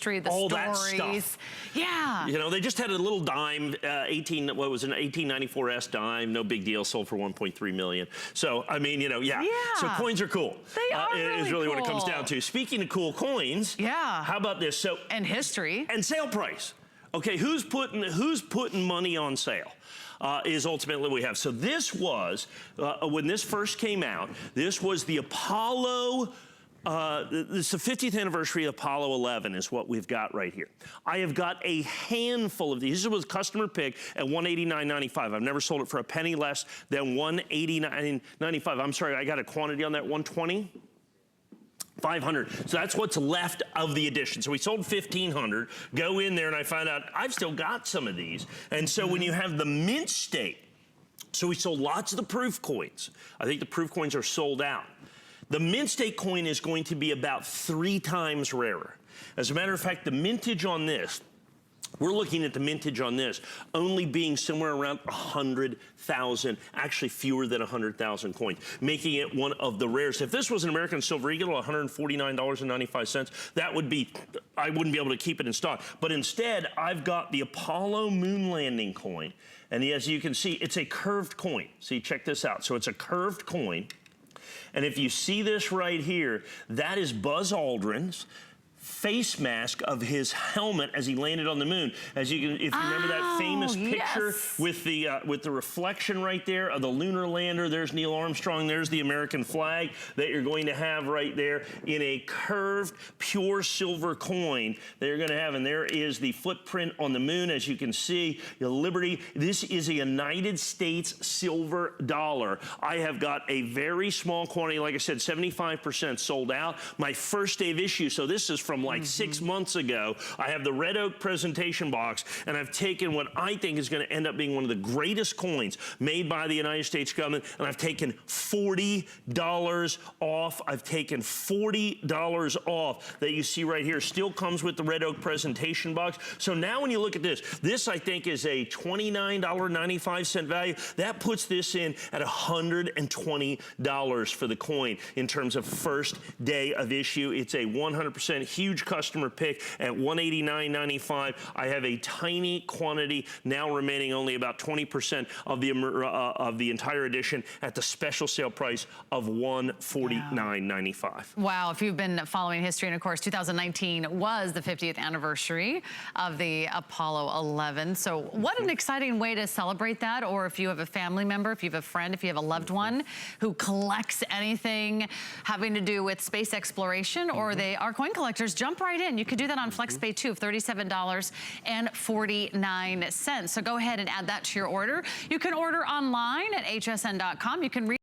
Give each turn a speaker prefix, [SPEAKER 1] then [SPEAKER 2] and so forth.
[SPEAKER 1] the
[SPEAKER 2] all
[SPEAKER 1] stories.
[SPEAKER 2] That stuff.
[SPEAKER 1] Yeah.
[SPEAKER 2] You know, they just had a little dime, an 1894S dime, no big deal, sold for 1.3 million. So, I mean, you know, yeah. So coins are cool.
[SPEAKER 1] They are really
[SPEAKER 2] is really
[SPEAKER 1] cool.
[SPEAKER 2] what it comes down to. Speaking of cool coins, how about this? So,
[SPEAKER 1] and history.
[SPEAKER 2] And sale price. Okay, who's putting money on sale? Is ultimately what we have. So this was, when this first came out, this was the Apollo, this is the 50th anniversary of Apollo 11 is what we've got right here. I have got a handful of these. This was customer pick at $189.95. I've never sold it for a penny less than $189.95. I'm sorry, I got a quantity on that, 120? 500. So that's what's left of the edition. So we sold 1,500. Go in there and I find out I've still got some of these. And so when you have the mint state, so we sold lots of the proof coins. I think the proof coins are sold out. The mint state coin is going to be about 3 times rarer. As a matter of fact, the mintage on this, we're looking at the mintage on this only being somewhere around 100,000, actually fewer than 100,000 coins, making it one of the rarest. If this was an American Silver Eagle, $149.95, that would be, I wouldn't be able to keep it in stock. But instead, I've got the Apollo moon landing coin. And as you can see, it's a curved coin. See, check this out. So it's a curved coin. And if you see this right here, that is Buzz Aldrin's face mask of his helmet as he landed on the moon. As you can, if you remember that famous picture with the reflection right there of the lunar lander, there's Neil Armstrong, there's the American flag that you're going to have right there in a curved, pure silver coin that you're going to have. And there is the footprint on the moon, as you can see, the Liberty. This is a United States silver dollar. I have got a very small quantity, like I said, 75% sold out. My first day of issue, so this is from like 6 months ago. I have the red oak presentation box, and I've taken what I think is going to end up being one of the greatest coins made by the United States government, and I've taken $40 off. I've taken $40 off that you see right here. Still comes with the red oak presentation box. So now when you look at this I think is a $29.95 value. That puts this in at $120 for the coin in terms of first day of issue. It's a 100% huge customer pick at $189.95. I have a tiny quantity now remaining, only about 20% of the entire edition at the special sale price of $149.95.
[SPEAKER 1] Wow, if you've been following history, and of course 2019 was the 50th anniversary of the Apollo 11. So what an exciting way to celebrate that. Or if you have a family member, if you have a friend, if you have a loved one who collects anything having to do with space exploration, or they are coin collectors, jump right in. You can do that on FlexPay too of $37.49. So go ahead and add that to your order. You can order online at hsn.com. You can read